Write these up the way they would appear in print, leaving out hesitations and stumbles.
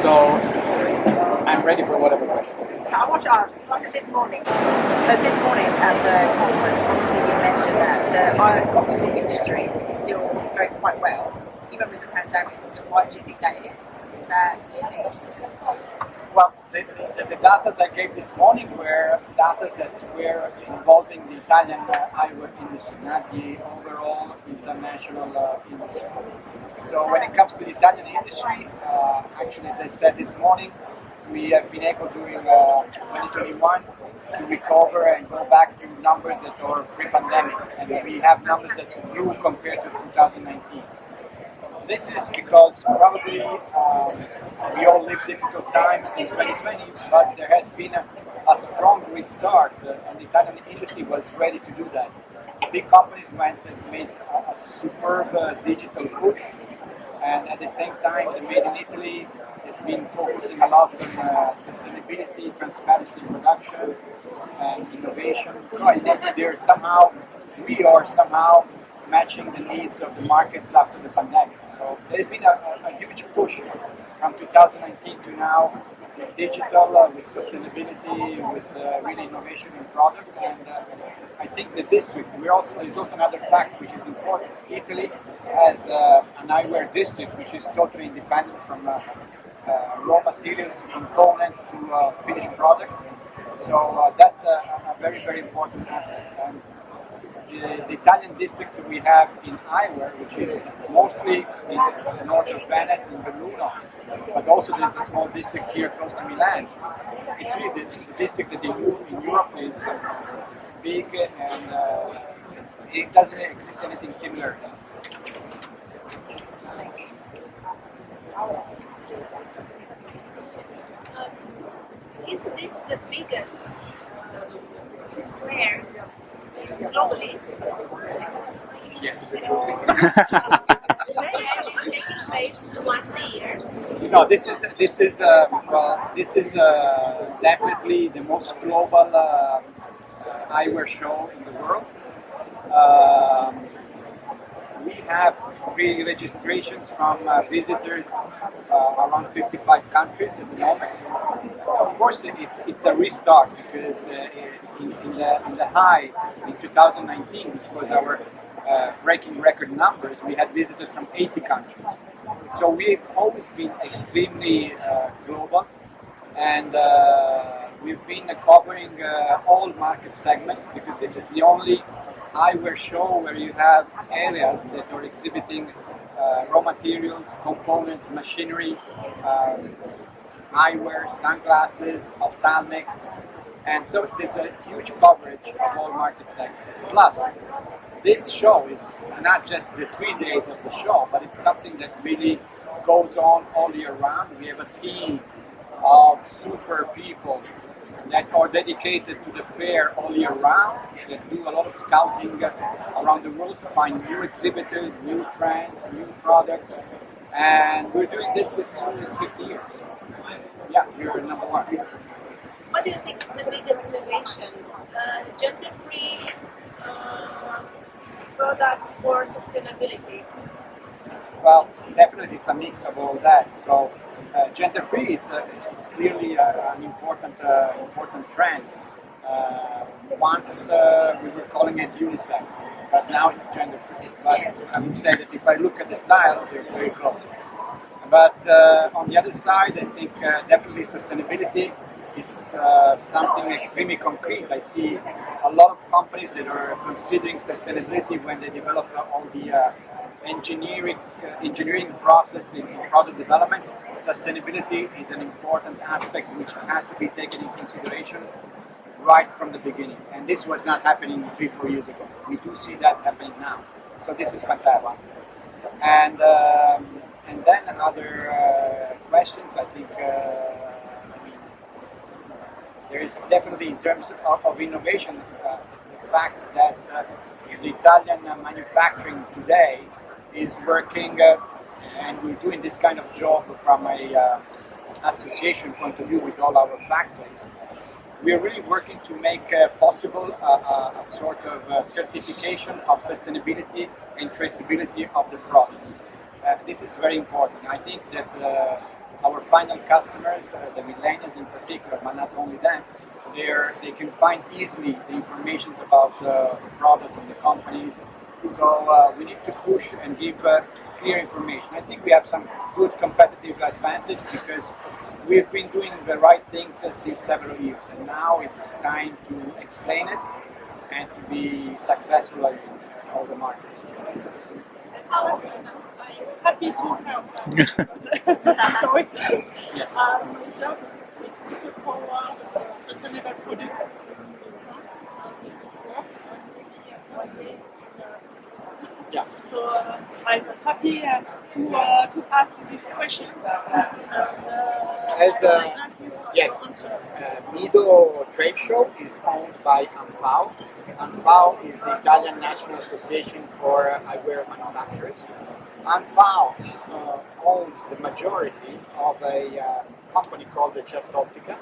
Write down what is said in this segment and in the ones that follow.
So I'm ready for whatever question. So I want to ask, this morning at the conference, obviously you mentioned that the optical industry is still going quite well, even with the pandemic. So why do you think that is? Do you think? Well, the data I gave this morning were data that were involving the Italian eyewear industry, not the overall international industry. So when it comes to the Italian industry, actually, as I said this morning, we have been able during 2021 to recover and go back to numbers that are pre-pandemic, and we have numbers that grew compared to 2019. This is because probably we all lived difficult times in 2020, but there has been a strong restart, and the Italian industry was ready to do that. Big companies went and made a superb digital push, and at the same time, the Made in Italy has been focusing a lot on sustainability, transparency in production, and innovation. So I think we are somehow matching the needs of the markets after the pandemic. So there's been a huge push from 2019 to now with digital, with sustainability, with really innovation in product. And I think the district, there's also another fact which is important. Italy has an eyewear district which is totally independent from raw materials to components to finished product. So that's a very, very important asset. And the Italian district we have in eyewear, which is mostly in north of Venice and Belluno, but also there's a small district here close to Milan. It's really the district that in Europe is big, and it doesn't exist anything similar. Is this the biggest fair globally? Yes. It's taking place once a year. No, this is definitely the most global eyewear show in the world. We have pre-registrations from visitors around 55 countries at the moment. Of course, it's a restart because in the highs in 2019, which was our breaking record numbers, we had visitors from 80 countries. So we've always been extremely global, and we've been covering all market segments because this is the only eyewear show where you have areas that are exhibiting raw materials, components, machinery, eyewear, sunglasses, ophthalmics, and so there's a huge coverage of all market segments. Plus, this show is not just the 3 days of the show, but it's something that really goes on all year round. We have a team of super people that are dedicated to the fair all year round, that do a lot of scouting around the world to find new exhibitors, new trends, new products, and we're doing this since 50 years. Yeah, we're number one. What do you think is the biggest innovation? Gender-free products or sustainability? Well, definitely it's a mix of all that. So gender-free, it's clearly an important trend. Once we were calling it unisex, but now it's gender-free. But I would say that if I look at the styles, they're very close. But on the other side, I think definitely sustainability. It's something extremely concrete. I see a lot of companies that are considering sustainability when they develop all the engineering process in product development. Sustainability is an important aspect which has to be taken in consideration right from the beginning. And this was not happening 3-4 years ago. We do see that happening now. So this is fantastic. And then other questions, I think. There is definitely, in terms of innovation, the fact that the Italian manufacturing today is working, and we're doing this kind of job from a association point of view with all our factories. We are really working to make possible a sort of certification of sustainability and traceability of the products. This is very important. I think that our final customers, the millennials in particular, but not only them, they can find easily the information about the products and the companies. So we need to push and give clear information. I think we have some good competitive advantage because we've been doing the right things since several years, and now it's time to explain it and to be successful in all the markets. I'm happy to help. Sorry. Yes. My job is to look for sustainable products in France. Work one day. Yeah. So I'm happy to ask this question. As yes, MIDO trade show is owned by ANFAO. ANFAO is the Italian National Association for Eyewear Manufacturers. ANFAO owns the majority of a company called the Certottica,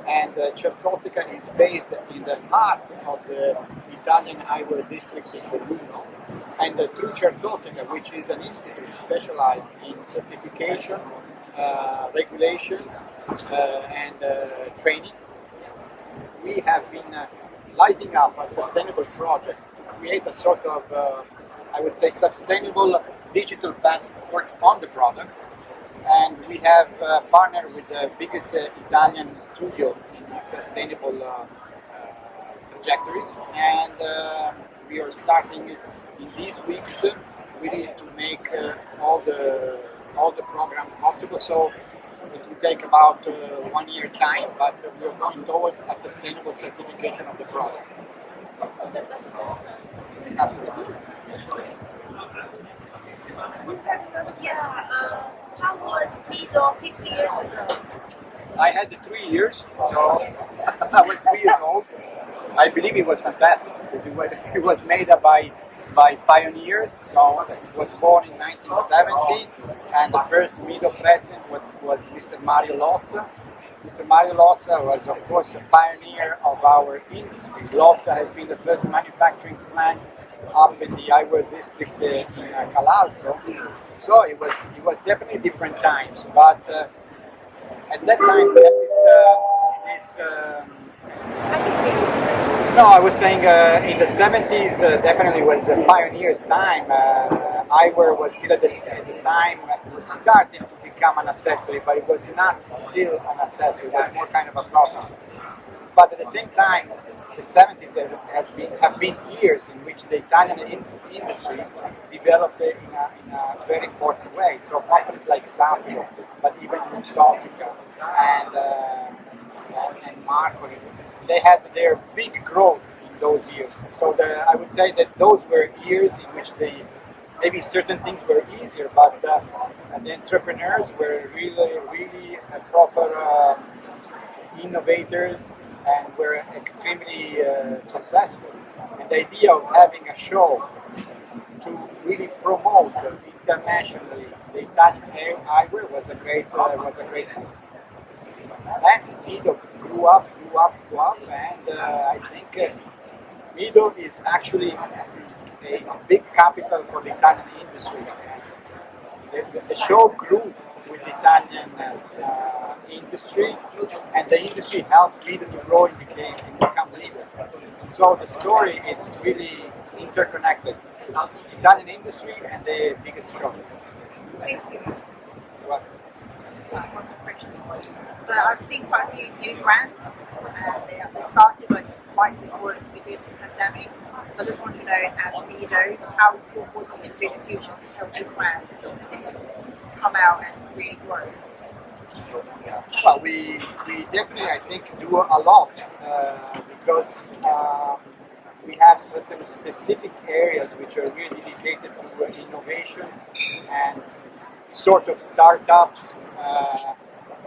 and Certottica is based in the heart of the Italian eyewear district in Belluno. And through Certottica, which is an institute specialized in certification, regulations, and training, we have been lighting up a sustainable project to create a sort of, I would say, sustainable digital passport on the product. And we have partnered with the biggest Italian studio in sustainable trajectories, and we are starting in these weeks really to make all the program possible. So it will take about 1 year time, but we are going towards a sustainable certification of the product. Absolutely. Yeah, how was MIDO 50 years ago? I had 3 years, so I was 3 years old. I believe it was fantastic because it was made up by pioneers. So it was born in 1970, and the first MIDO president was Mr. Mario Lozza. Mr. Mario Lozza was, of course, a pioneer of our industry. Lozza has been the first manufacturing plant up in the eyewear district in Calalzo. So it was definitely different times. But at that time we had this. No, I was saying in the 70s definitely was a pioneer's time. Eyewear was still at the time was starting to become an accessory, but it was not still an accessory. It was more kind of a product. But at the same time, the 70s have been years in which the Italian industry developed in a very important way. So companies like Safio, but even Luxottica and Marconi, they had their big growth in those years. So I would say that those were years in which maybe certain things were easier, but the entrepreneurs were really proper innovators and were extremely successful. And the idea of having a show to really promote internationally the Italian eyewear was a great move. And MIDO grew up, and I think MIDO is actually a big capital for the Italian industry. The show grew with the Italian industry, and the industry helped MIDO to grow and become leader. So the story is really interconnected. The Italian industry and the biggest show. Thank you. Well, One more question. So I've seen quite a few new brands, and they started right before the beginning of the pandemic. So I just want to know, as MIDO, what you can do in the future to help these brands come out and really grow. well, we definitely, I think, do a lot because we have certain specific areas which are really dedicated to innovation and sort of startups.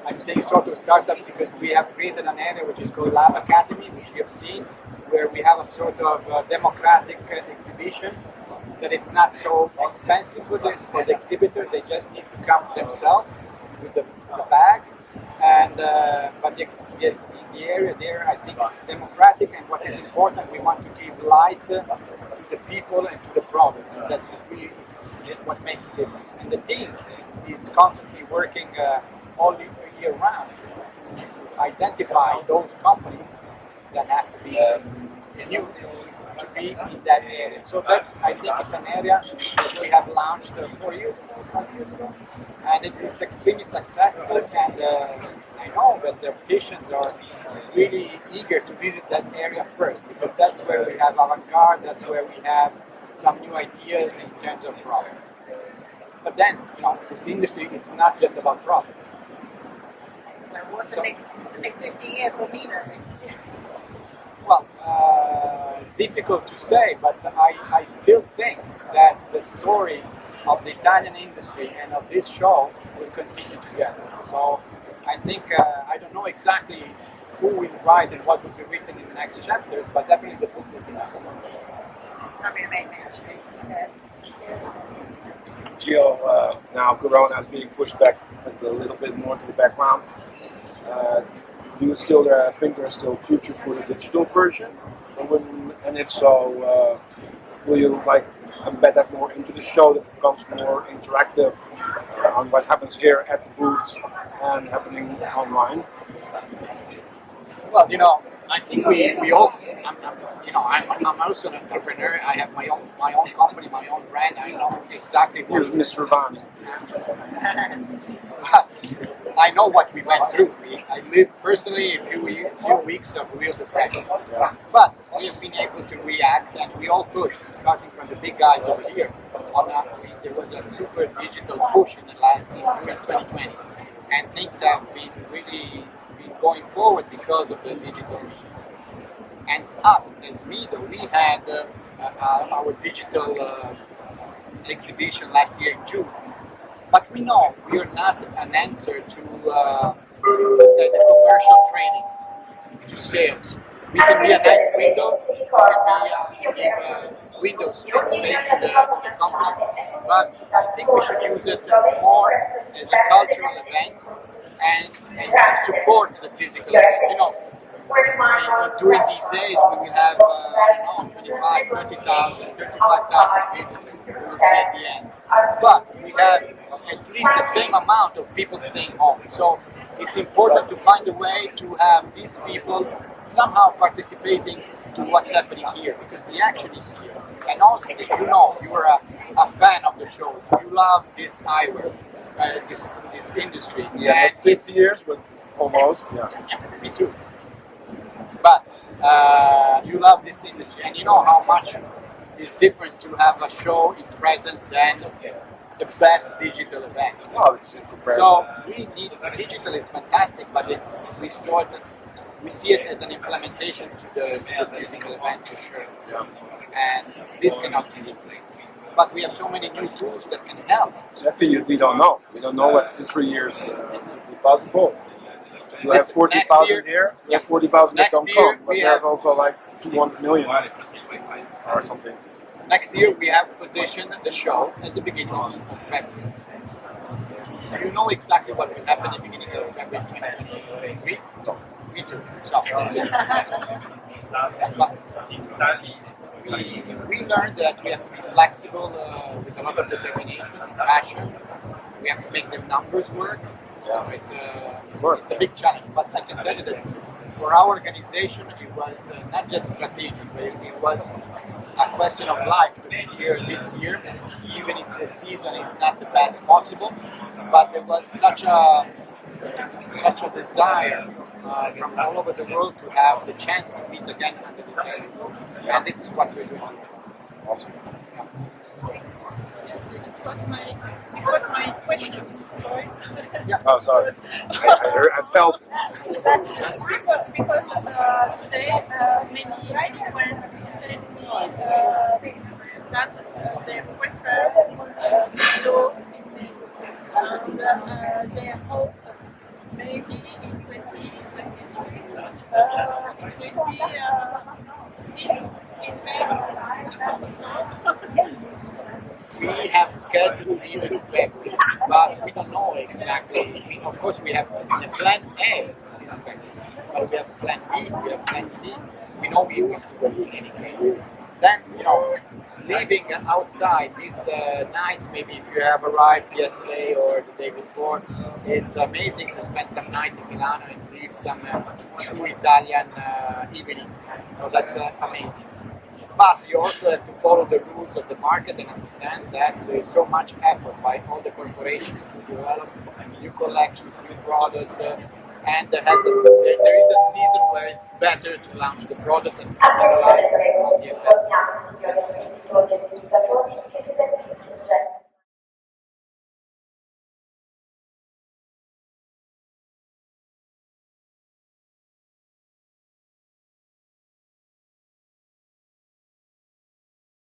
I'm saying sort of startups because we have created an area which is called Lab Academy, which we have seen, where we have a sort of democratic exhibition, that it's not so expensive for the exhibitor. They just need to come themselves with the bag, and but the area there, I think, is democratic, and what is important, we want to give light to the people and to the product. That really is what makes the difference. And the team is constantly working all year round to identify those companies that have to be renewed to be in that area. So that's, I think it's an area that we have launched 4 years ago, 5 years ago, and it's extremely successful. And I know that the opticians are really eager to visit that area first, because that's where we have avant-garde, that's where we have some new ideas in terms of product. But then, this industry, it's not just about products. So what's the next 50 years for MIDO? Well, difficult to say, but I still think that the story of the Italian industry and of this show will continue together. So I think, I don't know exactly who will write and what will be written in the next chapters, but definitely the book will be nice. That'd be amazing, actually. Yeah. Gio, now Corona is being pushed back a little bit more to the background. Do you still think there's still future for the digital version? And if so, will you embed that more into the show, that becomes more interactive on what happens here at the booths and happening online? Well, I think we also, I'm also an entrepreneur. I have my own company, my own brand. I know exactly what. Here's Mr. Giovanni. But I know what we went through. I lived personally a few weeks of real depression. Yeah. But we have been able to react, and we all pushed, starting from the big guys over here. There was a super digital push during 2020, and things have been really going forward because of the digital means. And us, as MIDO, we had our digital exhibition last year in June. But we know we are not an answer to, let's say, the commercial training, to sales. We can be a nice window, we can give windows and space to the companies, but I think we should use it more as a cultural event and to support the physical event. During these days, we will have 25, 30,000, 35,000 visitors. We will see at the end. But we have at least the same amount of people staying home. So it's important to find a way to have these people somehow participating to what's happening here, because the action is here. And also, you are a fan of the shows. You love this eyewear, this industry. Yeah, and 50 years, but almost. Yeah. Yeah, me too. But you love this industry, and you know how much it's different to have a show in presence than the best digital event. Oh, it's incomparable. So digital is fantastic, but we see it as an implementation to the physical event for sure. Yeah. And this cannot be replaced. But we have so many new tools that can help. Exactly, we don't know. We don't know what in 3 years will be possible. You have Listen, 40,000 here, you have 40,000 that next don't year come, but we there's have- also 200 million or something. Next year we have positioned the show at the beginning of February. You know exactly what will happen at the beginning of February 2023? Me too. So that's it. But we learned that we have to be flexible with a lot of determination and passion. We have to make the numbers work. So it's a big challenge. But I can tell you that for our organization, it was not just strategic, but it was a question of life to be here this year, even if the season is not the best possible. But there was such a desire from all over the world to have the chance to meet again under the same roof. And this is what we're doing. Awesome. Yes, it was my question. Sorry. Oh, sorry. I felt it. because today many friends said me that they prefer MIDO and they hope maybe in 2023 it will be still in May. We have scheduled even in February, but we don't know exactly. Of course, we have the plan A is February, but we have plan B, we have plan C. We know we will do it in any case. Then, living outside these nights, maybe if you have arrived yesterday or the day before, it's amazing to spend some night in Milano and live some true Italian evenings. So that's amazing. But you also have to follow the rules of the market and understand that there is so much effort by all the corporations to develop new collections, new products, and there is a season where it's better to launch the products and capitalize on the investment.